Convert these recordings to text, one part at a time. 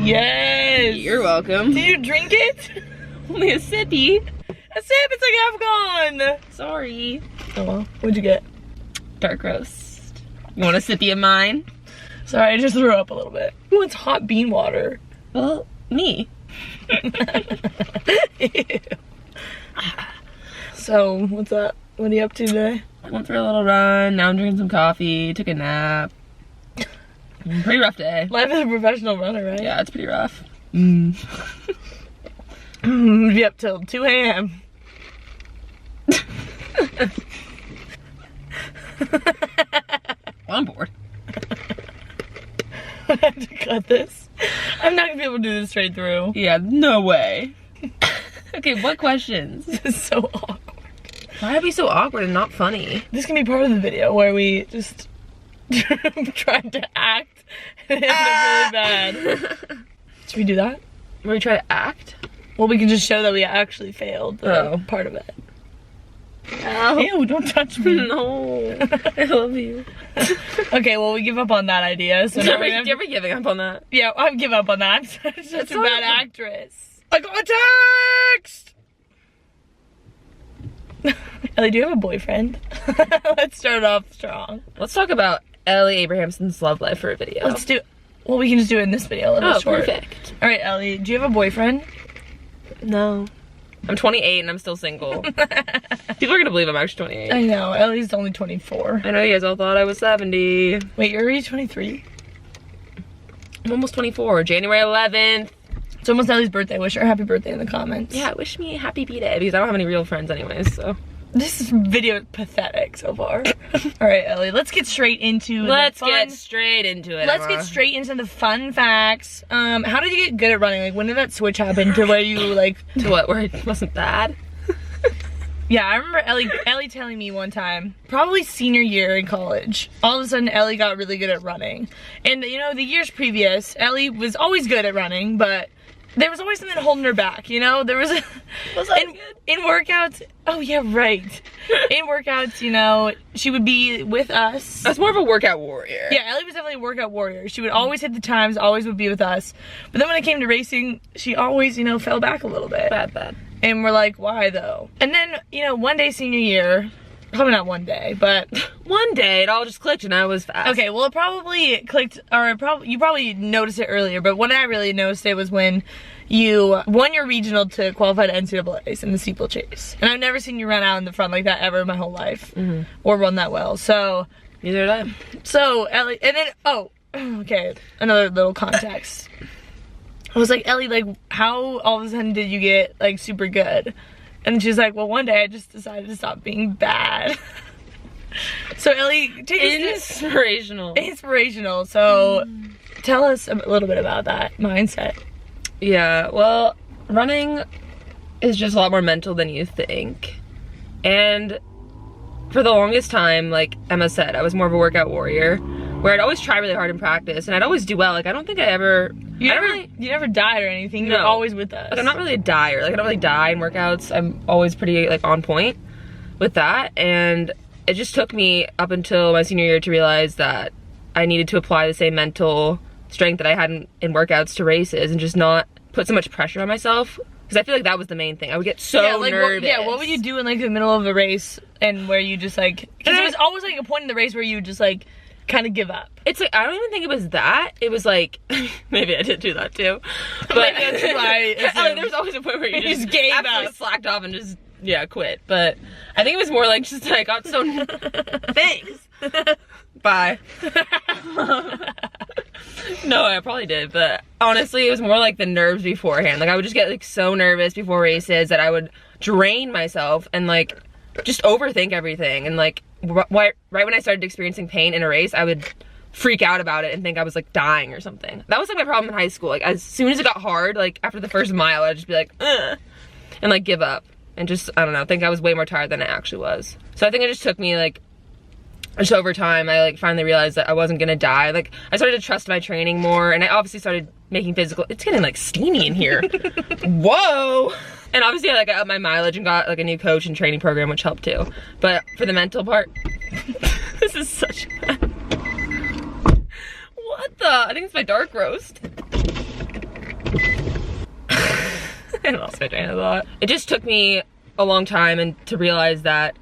Yes. You're welcome. Did you drink it? Only a sippy. A sip, it's like half gone. Sorry. Oh well, what'd you get? Dark roast. You want a sippy of mine? Sorry, I just threw up a little bit. Who wants hot bean water? Well, me. Ew. So, what's up? What are you up to today? I went for a little run, now I'm drinking some coffee, took a nap. Pretty rough day. Life as a professional runner, right? Yeah, it's pretty rough. Be up till 2 a.m. On board. I have to cut this. I'm not gonna be able to do this straight through. Yeah, no way. Okay, what questions? This is so awkward. Why are we so awkward and not funny? This can be part of the video where we just tried to act and it ended up really bad. Should we do that? Where we try to act? Well, we can just show that we actually failed the part of it. Ow. Ew, don't touch me. No. I love you. Okay, well, we give up on that idea. So now You're never giving up on that. Yeah, I've given up on that. I'm such a bad actress. I got a text! Ellie, do you have a boyfriend? Let's start off strong. Let's talk about Ellie Abrahamson's love life for a video. Let's do, well, we can just do it in this video a little short. Perfect. All right, Ellie, do you have a boyfriend? No. I'm 28 and I'm still single. People are gonna believe I'm actually 28. I know, Ellie's only 24. I know you guys all thought I was 70. Wait, you're already 23? I'm almost 24, January 11th. It's almost Ellie's birthday. Wish her a happy birthday in the comments. Yeah, wish me a happy B-Day because I don't have any real friends anyways, so. This video is pathetic so far. All right, Ellie, let's get straight into Let's get straight into it, Let's Emma. get straight into the fun facts. How did you get good at running? Like, when did that switch happen to where you, like... To what, where it wasn't bad? Yeah, I remember Ellie telling me one time, probably senior year in college, all of a sudden Ellie got really good at running. And, you know, the years previous, Ellie was always good at running, but there was always something holding her back, you know? There was a... in workouts... Oh, yeah, right. In workouts, you know, she would be with us. I was more of a workout warrior. Yeah, Ellie was definitely a workout warrior. She would always hit the times, always would be with us. But then when it came to racing, she always, you know, fell back a little bit. Bad. And we're like, why though? And then, you know, one day senior year, probably not one day, but one day it all just clicked and I was fast. okay, well it probably clicked, or you probably noticed it earlier, but when I really noticed it was when you won your regional to qualify to NCAAs in the steeplechase. And I've never seen you run out in the front like that ever in my whole life, or run that well. So neither did I. So Ellie, and then okay, another little context. I was like, Ellie, like, how all of a sudden did you get, like, super good? And she's like, well, one day I just decided to stop being bad. So, Ellie, take us Inspirational. So, tell us a little bit about that mindset. Yeah, well, running is just a lot more mental than you think. And for the longest time, like Emma said, I was more of a workout warrior, where I'd always try really hard in practice, and I'd always do well. Like, I don't think I ever... You never died or anything. No. You're always with us. Like, I'm not really a dyer. Like, I don't really die in workouts. I'm always pretty, like, on point with that. And it just took me up until my senior year to realize that I needed to apply the same mental strength that I had in workouts to races and just not put so much pressure on myself. Because I feel like that was the main thing. I would get so nervous. What would you do in, like, the middle of a race and where you just, like... Because there was always, like, a point in the race where you just, like... kind of give up. It's like, I don't even think it was that. It was like, maybe I did do that too. But that's why like, there was always a point where you just gave absolutely up. slacked off and just, yeah, quit. But I think it was more like just I got so, thanks. Bye. No, I probably did. But honestly, it was more like the nerves beforehand. Like I would just get like so nervous before races that I would drain myself and like just overthink everything. And like, right when I started experiencing pain in a race, I would freak out about it and think I was like dying or something. That was like my problem in high school. Like as soon as it got hard, like after the first mile, I'd just be like, ugh, and like give up and just, I don't know, think I was way more tired than I actually was. So I think it just took me like, just over time, I like finally realized that I wasn't gonna die. Like I started to trust my training more, and I obviously started making physical, it's getting like steamy in here. Whoa. And obviously I upped my mileage and got like a new coach and training program, which helped too. But for the mental part, this is such bad. What the? I think it's my dark roast. I lost my train of thought. It just took me a long time and to realize that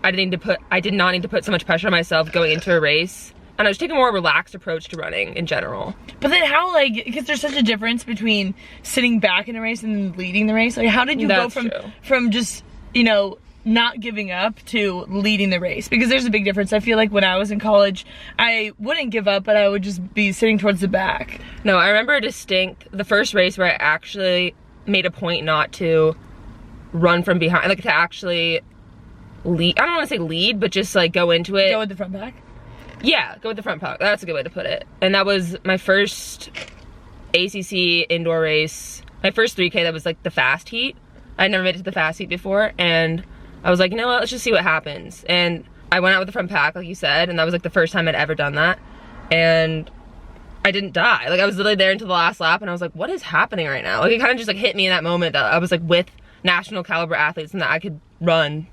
I did not need to put so much pressure on myself going into a race. And I was taking a more relaxed approach to running in general. But then how, like, because there's such a difference between sitting back in a race and then leading the race. Like, how did you go from just, you know, not giving up to leading the race? Because there's a big difference. I feel like when I was in college, I wouldn't give up, but I would just be sitting towards the back. No, I remember the first race where I actually made a point not to run from behind, like to actually lead. I don't want to say lead, but just like go into it. Go with the front back? Yeah, go with the front pack. That's a good way to put it. And that was my first ACC indoor race. My first 3K that was like the fast heat. I'd never made it to the fast heat before. And I was like, you know what, let's just see what happens. And I went out with the front pack, like you said. And that was like the first time I'd ever done that. And I didn't die. Like I was literally there until the last lap. And I was like, what is happening right now? Like it kind of just like hit me in that moment that I was like with national caliber athletes and that I could run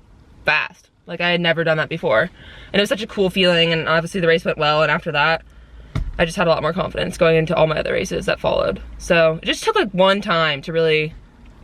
fast. Like I had never done that before. And it was such a cool feeling, and obviously the race went well, and after that, I just had a lot more confidence going into all my other races that followed. So it just took like one time to really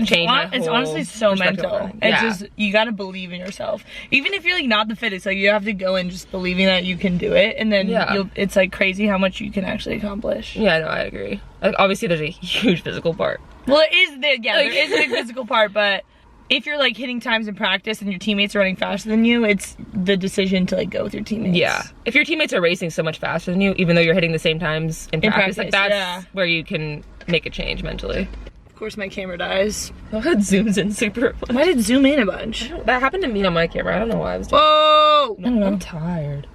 change my whole It's honestly so mental. It's just, you gotta believe in yourself. Even if you're like not the fittest, like you have to go in just believing that you can do it, and then it's like crazy how much you can actually accomplish. Yeah, no, I agree. Like obviously there's a huge physical part. Well, there is a big physical part, but if you're like hitting times in practice and your teammates are running faster than you, it's the decision to like go with your teammates. Yeah. If your teammates are racing so much faster than you, even though you're hitting the same times in practice, like that's where you can make a change mentally. Of course my camera dies. Oh, it zooms in super. Why did it zoom in a bunch? That happened to me on my camera. I don't know why I was doing Whoa! I don't know. I'm tired.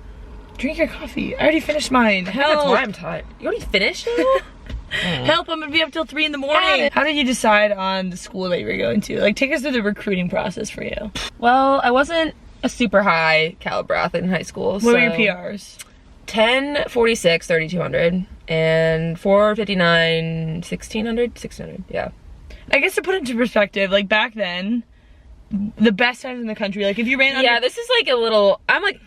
Drink your coffee. I already finished mine. Help. That's why I'm tired. You already finished it? Help, I'm gonna be up till 3 in the morning. How did you decide on the school that you were going to? Like, take us through the recruiting process for you. Well, I wasn't a super high caliber athlete in high school. What were your PRs? 10:46, 3200, and 4:59, 1600, yeah. I guess to put it into perspective, like back then, the best times in the country, like if you ran under... Yeah, this is like a little, I'm like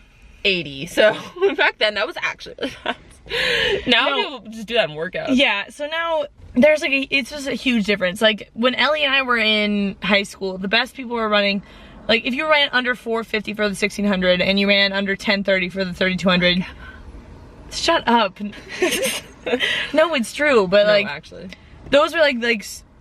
80, so back then that was actually really fast. Now people just do that in workouts. Yeah, so now there's like it's just a huge difference. Like when Ellie and I were in high school, the best people were running, like if you ran under 450 for the 1600 and you ran under 1030 for the 3200, shut up. No, it's true, but like actually those were like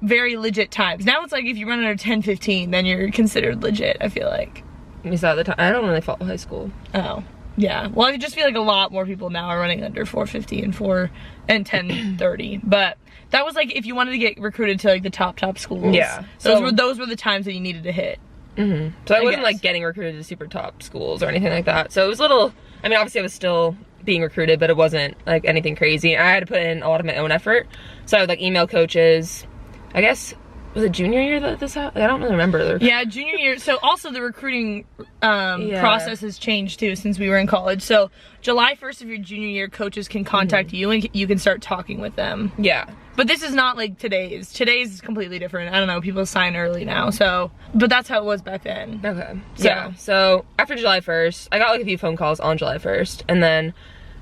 very legit times. Now it's like if you run under 1015, then you're considered legit, I feel like. Is that the time? I don't really follow high school. Oh. Yeah, well, I just feel like a lot more people now are running under 450 and 1030. But that was like if you wanted to get recruited to like the top schools. Yeah. Those were the times that you needed to hit. Mm-hmm. So I wasn't like getting recruited to super top schools or anything like that. So it was a little, I mean, obviously I was still being recruited, but it wasn't like anything crazy. I had to put in a lot of my own effort. So I would like email coaches, I guess. Was it junior year that this happened? I don't really remember. Yeah, junior year. So also the recruiting process has changed too since we were in college. So July 1st of your junior year, coaches can contact you and you can start talking with them. Yeah. But this is not like today's. Today's is completely different. I don't know, people sign early now, so. But that's how it was back then. Okay. So. Yeah, so after July 1st, I got like a few phone calls on July 1st. And then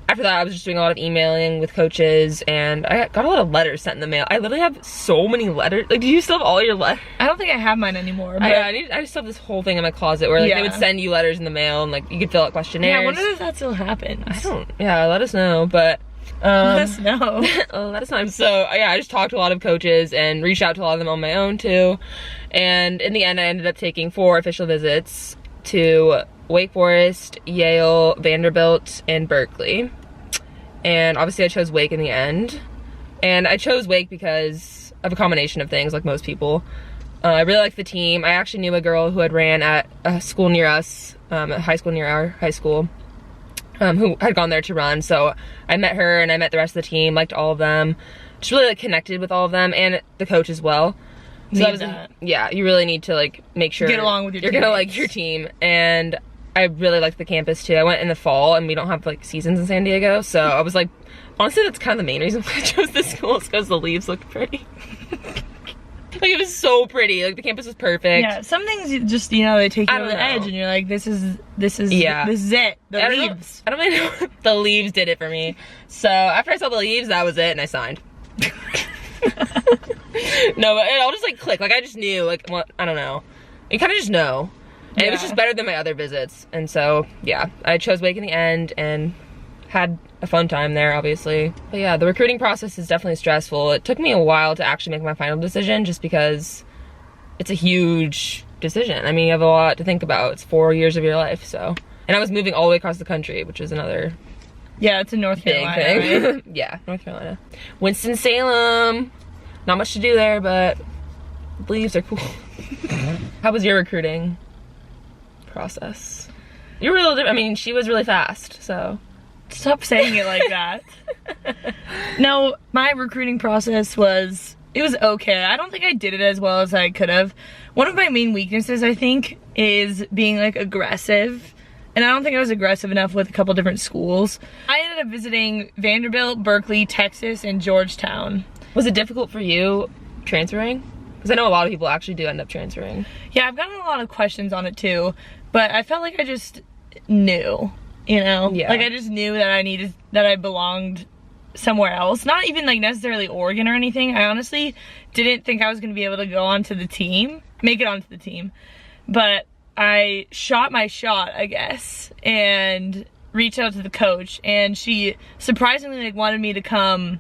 after that, I was just doing a lot of emailing with coaches, and I got a lot of letters sent in the mail. I literally have so many letters. Like, do you still have all your letters? I don't think I have mine anymore. But I just have this whole thing in my closet where like they would send you letters in the mail, and like you could fill out questionnaires. Yeah, I wonder if that still happens. I don't. Yeah, let us know. But let us know. Let us know. So yeah, I just talked to a lot of coaches and reached out to a lot of them on my own too. And in the end, I ended up taking 4 official visits to Wake Forest, Yale, Vanderbilt, and Berkeley. And obviously I chose Wake in the end. And I chose Wake because of a combination of things, like most people. I really liked the team. I actually knew a girl who had ran at a school near us, a high school near our high school, who had gone there to run. So I met her and I met the rest of the team, liked all of them. Just really like connected with all of them and the coach as well. So yeah, you really need to like make sure get along with your you're gonna like your team. And I really liked the campus too. I went in the fall and we don't have like seasons in San Diego, so I was like, honestly that's kind of the main reason why I chose this school, is because the leaves look pretty. Like it was so pretty, like the campus was perfect. Yeah, some things you just, you know, they take you over the edge and you're like, this is it. The leaves. I don't really know. The leaves did it for me. So after I saw the leaves, that was it and I signed. No, but it all just like clicked. Like I just knew, like what, I don't know. You kind of just know. And it was just better than my other visits. And so, yeah, I chose Wake in the end and had a fun time there, obviously. But yeah, the recruiting process is definitely stressful. It took me a while to actually make my final decision just because it's a huge decision. I mean, you have a lot to think about. It's 4 years of your life, so. And I was moving all the way across the country, which is another yeah, it's in North Carolina, thing. right? Yeah, North Carolina. Winston-Salem. Not much to do there, but the leaves are cool. How was your recruiting process? You were a little different. I mean, she was really fast, so. Stop saying it like that. No, my recruiting process was, it was okay. I don't think I did it as well as I could have. One of my main weaknesses, I think, is being like aggressive. And I don't think I was aggressive enough with a couple different schools. I ended up visiting Vanderbilt, Berkeley, Texas, and Georgetown. Was it difficult for you transferring? Because I know a lot of people actually do end up transferring. Yeah, I've gotten a lot of questions on it too, but I felt like I just knew, you know? Yeah. Like I just knew that I belonged somewhere else. Not even like necessarily Oregon or anything. I honestly didn't think I was gonna be able to go onto the team, make it onto the team. But I shot my shot, I guess, and reached out to the coach, and she surprisingly like wanted me to come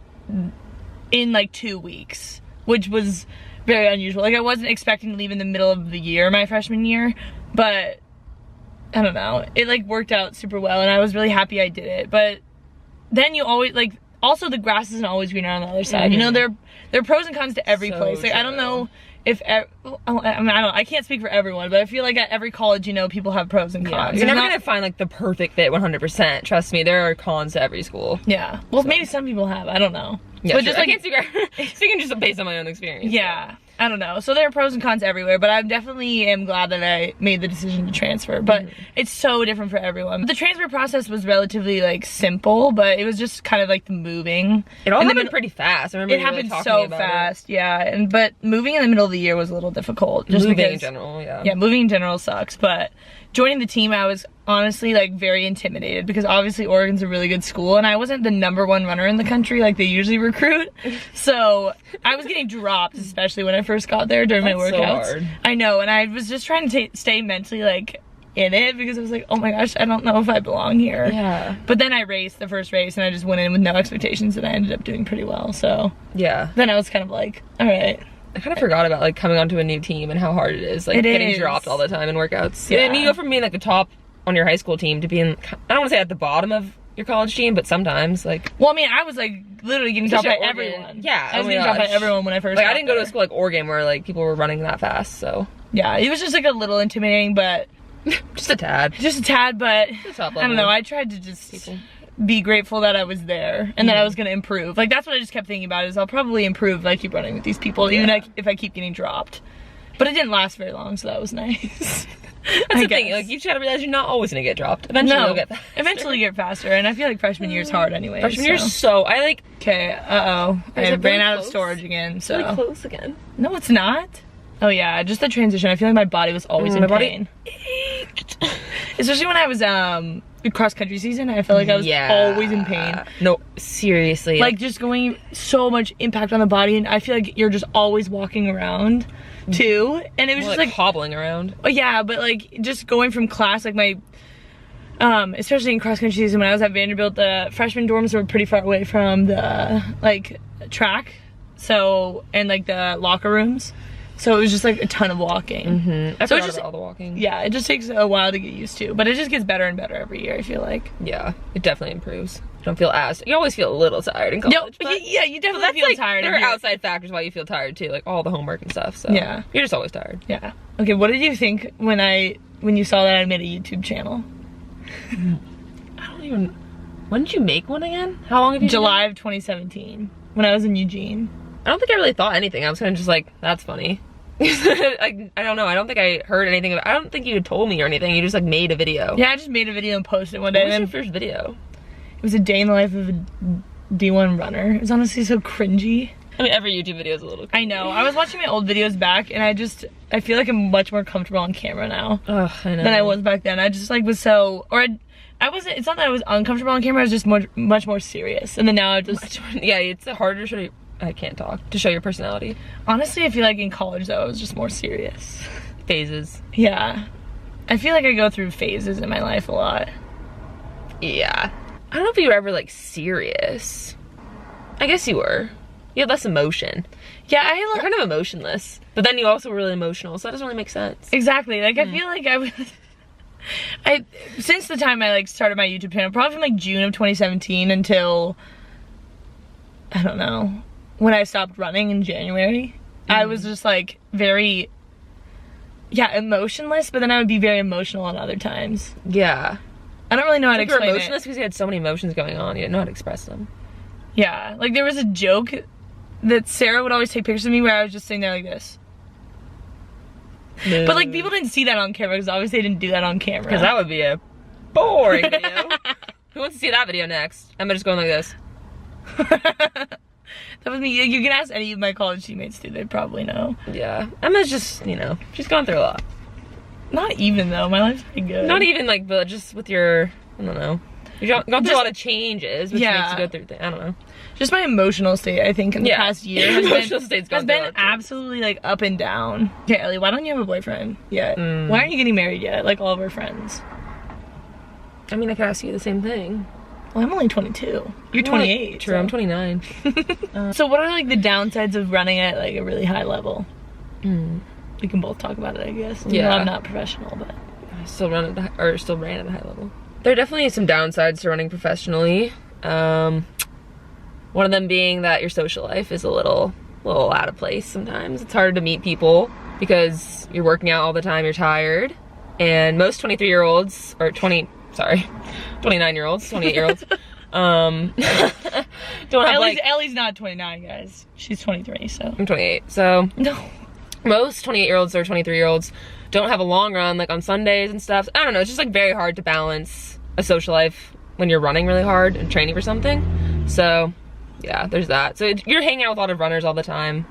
in like 2 weeks, which was very unusual. Like I wasn't expecting to leave in the middle of the year, my freshman year, but I don't know, it like worked out super well and I was really happy I did it. But then you always like, also the grass isn't always greener on the other side. You know, there are pros and cons to every place. Like I don't know if I can't speak for everyone, but I feel like at every college, you know, people have pros and cons. You're never gonna find like the perfect fit 100%. Trust me, there are cons to every school. Yeah, well, maybe some people have, I don't know. Yeah, but sure. just like, I can't speaking just based on my own experience. Yeah, I don't know. So there are pros and cons everywhere, but I definitely am glad that I made the decision to transfer. But it's so different for everyone. The transfer process was relatively like simple, but it was just kind of like the moving. It all happened pretty fast. I remember it happened so fast, yeah. But moving in the middle of the year was a little difficult. Just moving because, in general, yeah. Yeah, moving in general sucks, but joining the team, I was honestly like very intimidated because obviously Oregon's a really good school and I wasn't the #1 runner in the country like they usually recruit. So I was getting dropped, especially when I first got there during my workouts. So hard. I know, and I was just trying to stay mentally like in it because I was like, oh my gosh, I don't know if I belong here. Yeah. But then I raced the first race and I just went in with no expectations and I ended up doing pretty well. So yeah. Then I was kind of like, all right. I kind of forgot about like coming onto a new team and how hard it is, like getting dropped all the time in workouts. Yeah. And you go from being like the top on your high school team to being, I don't want to say at the bottom of your college team, but sometimes like. Well, I mean, I was like literally getting dropped by everyone. Yeah, I was getting dropped by everyone when I first. Like I didn't go to a school like Oregon where like people were running that fast, so. Yeah, it was just like a little intimidating, but. Just a tad. Just a tad, but top I don't know. I tried to just be grateful that I was there and that I was gonna improve. Like that's what I just kept thinking about is I'll probably improve if I keep running with these people, even if I keep getting dropped. But it didn't last very long, so that was nice. That's the thing, like you just gotta realize you're not always gonna get dropped. Eventually you'll get faster. Eventually you get faster, and I feel like freshman year is hard anyway. Freshman year is so, I like. Okay, I ran out of storage again, so. Really close again. No, it's not. Oh yeah, just the transition. I feel like my body was always in pain. Especially when I was cross country season, I felt like I was always in pain. No, seriously. Like just going so much impact on the body, and I feel like you're just always walking around too, and it was just like hobbling around. Oh yeah, but like just going from class, like my especially in cross country season when I was at Vanderbilt, the freshman dorms were pretty far away from the like track, so and like the locker rooms. So it was just like a ton of walking. I forgot about all the walking. Yeah, it just takes a while to get used to, but it just gets better and better every year, I feel like. Yeah, it definitely improves. You don't feel you always feel a little tired in college. Yeah, you definitely feel tired. There are outside factors why you feel tired too, like all the homework and stuff. So yeah, you're just always tired. Yeah. Okay, what did you think when you saw that I made a YouTube channel? I don't even. When did you make one again? How long have you? July of 2017, when I was in Eugene. I don't think I really thought anything. I was kind of just like, that's funny. Like, I don't know. I don't think I heard anything. I don't think you had told me or anything. You just like made a video. Yeah, I just made a video and posted it one day. What was your first video? It was a day in the life of a D1 runner. It was honestly so cringy. I mean, every YouTube video is a little cringy. I know. I was watching my old videos back, and I feel like I'm much more comfortable on camera now than I was back then. I just like was so, or I wasn't. It's not that I was uncomfortable on camera. I was just much more serious. And then now I just yeah, it's harder to I can't talk. To show your personality. Honestly, I feel like in college though, I was just more serious. Phases. Yeah. I feel like I go through phases in my life a lot. Yeah. I don't know if you were ever like serious. I guess you were. You had less emotion. Yeah, You're kind of emotionless. But then you also were really emotional, so that doesn't really make sense. Exactly. Like, I feel like since the time I, like, started my YouTube channel, probably from, like, June of 2017 until, I don't know, when I stopped running in January, I was just, like, very, yeah, emotionless, but then I would be very emotional on other times. Yeah. I don't really know how to explain it. You were emotionless because you had so many emotions going on. You didn't know how to express them. Yeah. Like, there was a joke that Sarah would always take pictures of me where I was just sitting there like this. No. But like people didn't see that on camera because obviously they didn't do that on camera. Because that would be a boring video. Who wants to see that video next? I'm just going like this. That was me. You can ask any of my college teammates too, they'd probably know. Yeah. Emma's just, you know, she's gone through a lot. Not even though, my life's pretty good. Not even like, but just with your, I don't know. You've gone through a lot of changes, which makes you go through things. I don't know. Just my emotional state, I think, in the past year has been absolutely like up and down. Okay, Ellie, why don't you have a boyfriend yet? Why aren't you getting married yet, like all of our friends? I mean, I could ask you the same thing. Well, I'm only 22. You're 28. True, so. I'm 29. So what are like the downsides of running at like a really high level? We can both talk about it, I guess. Yeah. I'm not professional, but I still ran at a high level. There are definitely some downsides to running professionally. One of them being that your social life is a little out of place sometimes. It's hard to meet people because you're working out all the time, you're tired. And most 23-year-olds, or 29-year-olds, 28-year-olds, don't have Ellie's not 29, guys. She's 23, so. I'm 28, so. No. Most 28-year-olds or 23-year-olds don't have a long run, like on Sundays and stuff. I don't know, it's just like very hard to balance a social life when you're running really hard and training for something. So, yeah, there's that. So you're hanging out with a lot of runners all the time.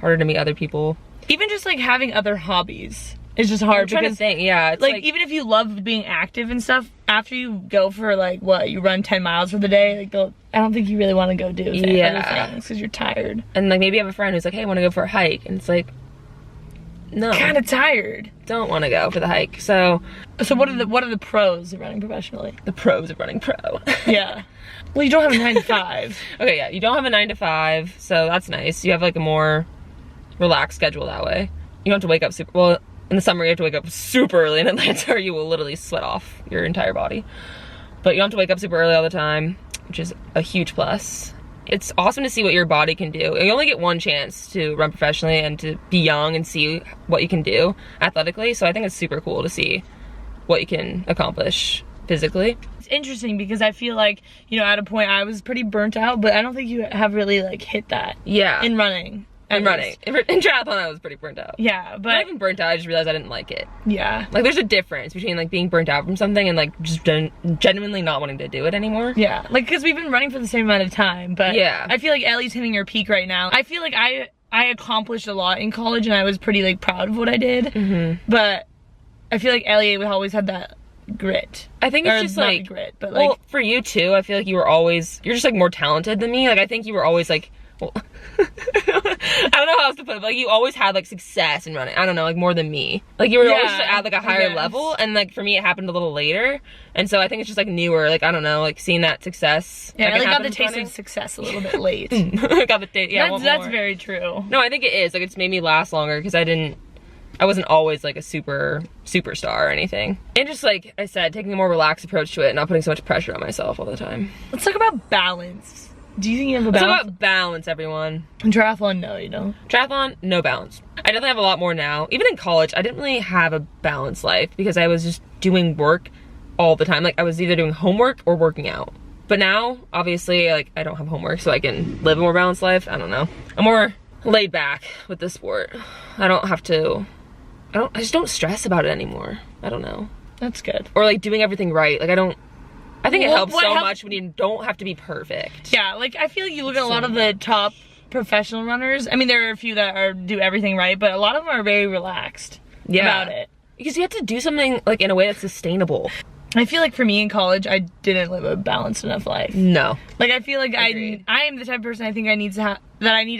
Harder to meet other people. Even just like having other hobbies is just hard. I'm trying to think, yeah. It's like even if you love being active and stuff, after you go for like, what, you run 10 miles for the day, like I don't think you really want to go do other things because you're tired. And like maybe you have a friend who's like, hey, I want to go for a hike. And it's like, no. Kind of tired. Don't want to go for the hike. So what are the pros of running professionally? The pros of running pro. Yeah. Well, you don't have a 9 to 5. Okay, yeah, you don't have a 9 to 5, so that's nice. You have like a more relaxed schedule that way. You don't have to wake up in the summer you have to wake up super early in Atlanta or you will literally sweat off your entire body. But you don't have to wake up super early all the time, which is a huge plus. It's awesome to see what your body can do. You only get one chance to run professionally and to be young and see what you can do athletically, so I think it's super cool to see what you can accomplish physically. It's interesting because I feel like, you know, at a point I was pretty burnt out, but I don't think you have really like hit that. Yeah. In running. In triathlon I was pretty burnt out. Yeah, but. Not even burnt out, I just realized I didn't like it. Yeah. Like there's a difference between like being burnt out from something and like just genuinely not wanting to do it anymore. Yeah, like because we've been running for the same amount of time, but yeah. I feel like Ellie's hitting her peak right now. I feel like I accomplished a lot in college and I was pretty like proud of what I did, but I feel like Ellie always had that grit. I think it's just like grit, but like for you too, I feel like you're just like more talented than me. Like I think you were always like, well, I don't know how else to put it, but like you always had like success in running. I don't know, like more than me. Like you were always just at like a higher level, and like for me it happened a little later, and so I think it's just like newer. Like I don't know, like seeing that success. Yeah, I got the taste of success a little bit late. Got the taste. Yeah, that's very true. No, I think it is. Like it's made me last longer because I wasn't always like a superstar or anything. And just like I said, taking a more relaxed approach to it, not putting so much pressure on myself all the time. Let's talk about balance. Do you think you have a balance? Let's talk about balance, everyone. In triathlon, no, you don't. Triathlon, no balance. I definitely have a lot more now. Even in college, I didn't really have a balanced life because I was just doing work all the time. Like I was either doing homework or working out. But now, obviously, like I don't have homework, so I can live a more balanced life. I don't know. I'm more laid back with the sport. I just don't stress about it anymore. I don't know. That's good. Or like doing everything right. Like I think it helps so much when you don't have to be perfect. Yeah, like I feel like you look at a lot of the top professional runners. I mean, there are a few that do everything right, but a lot of them are very relaxed about it. Because you have to do something like in a way that's sustainable. I feel like for me in college, I didn't live a balanced enough life. No. Like, I feel like Agreed. I am the type of person I think I need to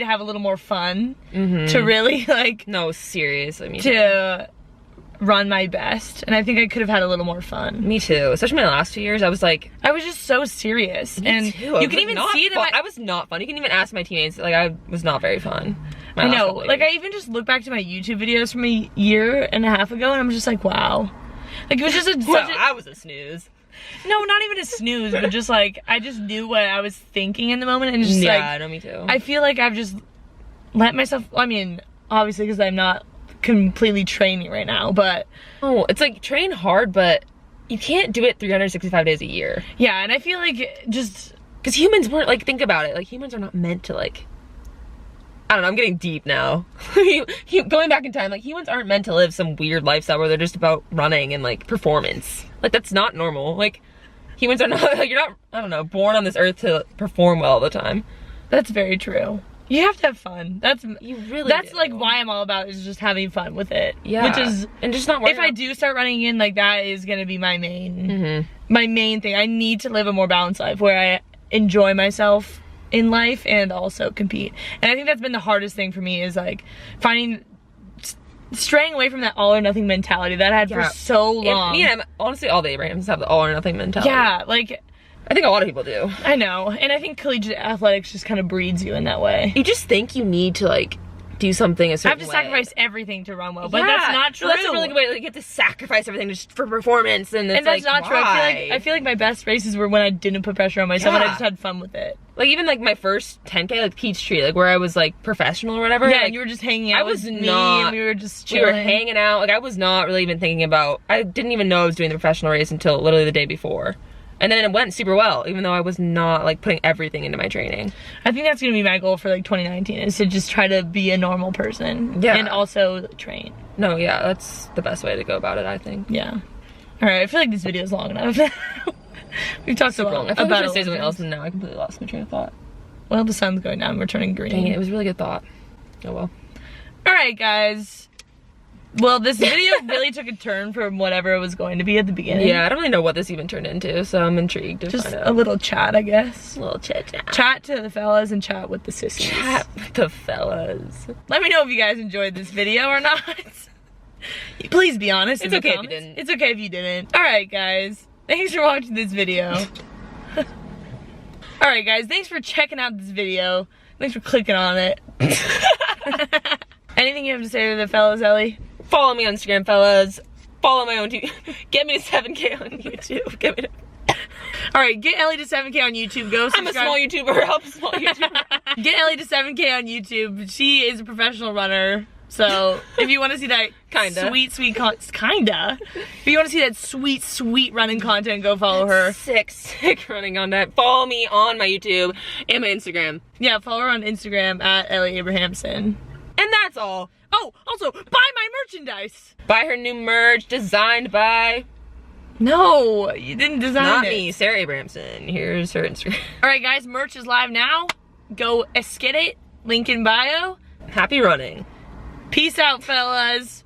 have a little more fun to really, like... No, seriously, me to run my best. And I think I could have had a little more fun. Me too. Especially my last 2 years, I was like... I was just so serious. Me too. You can even see it in I was not fun. You can even ask my teammates. Like, I was not very fun. I know. Like, I even just look back to my YouTube videos from a year and a half ago, and I'm just like, wow. Like, it was just I was a snooze. No, not even a snooze, but just like, I just knew what I was thinking in the moment, and just like... Yeah, no, me too. I feel like I've just let myself... I mean, obviously, because I'm not completely training right now, but... Oh, it's like, train hard, but you can't do it 365 days a year. Yeah, and I feel like just... Because humans weren't, like, think about it. Like, humans are not meant to, like... I don't know, I'm getting deep now. Going back in time, like, humans aren't meant to live some weird lifestyle where they're just about running and, like, performance. Like, that's not normal. Like, humans are not, like, you're not, I don't know, born on this earth to perform well all the time. That's very true. You have to have fun. That's do. like why I'm all about is just having fun with it. Yeah. Which is, and just not if I do start running again, like, that is gonna be my main thing. I need to live a more balanced life where I enjoy myself in life and also compete. And I think that's been the hardest thing for me is like straying away from that all or nothing mentality that I had for so long. Yeah, honestly, all the Abrahams have the all or nothing mentality. Yeah, like, I think a lot of people do. I know, and I think collegiate athletics just kind of breeds you in that way. You just think you need to, like, do something a certain way. I have to sacrifice everything to run well, but that's not true. That's a really good way. Like, you have to sacrifice everything just for performance, and it's that's like, not true. I feel like my best races were when I didn't put pressure on myself and I just had fun with it. Like, even like my first 10K, like Peachtree, like where I was like professional or whatever. Yeah, like, and you were just hanging out with me, and we were just chilling. We were hanging out. Like, I was not really even thinking about. I didn't even know I was doing the professional race until literally the day before. And then it went super well, even though I was not, like, putting everything into my training. I think that's going to be my goal for, like, 2019, is to just try to be a normal person. Yeah. And also train. No, yeah, that's the best way to go about it, I think. Yeah. Alright, I feel like this video is long enough. We've talked super long. I about thought we should say something else, and now I completely lost my train of thought. Well, the sun's going down, we're turning green. Dang it, it was a really good thought. Oh, well. Alright, guys. Well, this video really took a turn from whatever it was going to be at the beginning. Yeah, I don't really know what this even turned into, so I'm intrigued to find out. Just a little chat, I guess. A little chat. Chat to the fellas and chat with the sissies. Chat with the fellas. Let me know if you guys enjoyed this video or not. Please be honest. It's okay if you didn't. It's okay if you didn't. Alright, guys. Thanks for watching this video. Alright, guys. Thanks for checking out this video. Thanks for clicking on it. Anything you have to say to the fellas, Ellie? Follow me on Instagram, fellas. Follow my own TV. Get me to 7K on YouTube. Get me to... Alright, get Ellie to 7K on YouTube. Go subscribe. I'm a small YouTuber. Help a small YouTuber. Get Ellie to 7K on YouTube. She is a professional runner. So, if you want to see that sweet kinda. If you want to see that sweet running content, go follow her. Sick running content. Follow me on my YouTube and my Instagram. Yeah, follow her on Instagram at Ellie Abrahamson. And that's all. Oh, also, buy my merchandise. Buy her new merch designed by... No, you didn't design it. Not me, Sarah Abrahamson. Here's her Instagram. Alright guys, merch is live now. Go get it. Link in bio. Happy running. Peace out, fellas.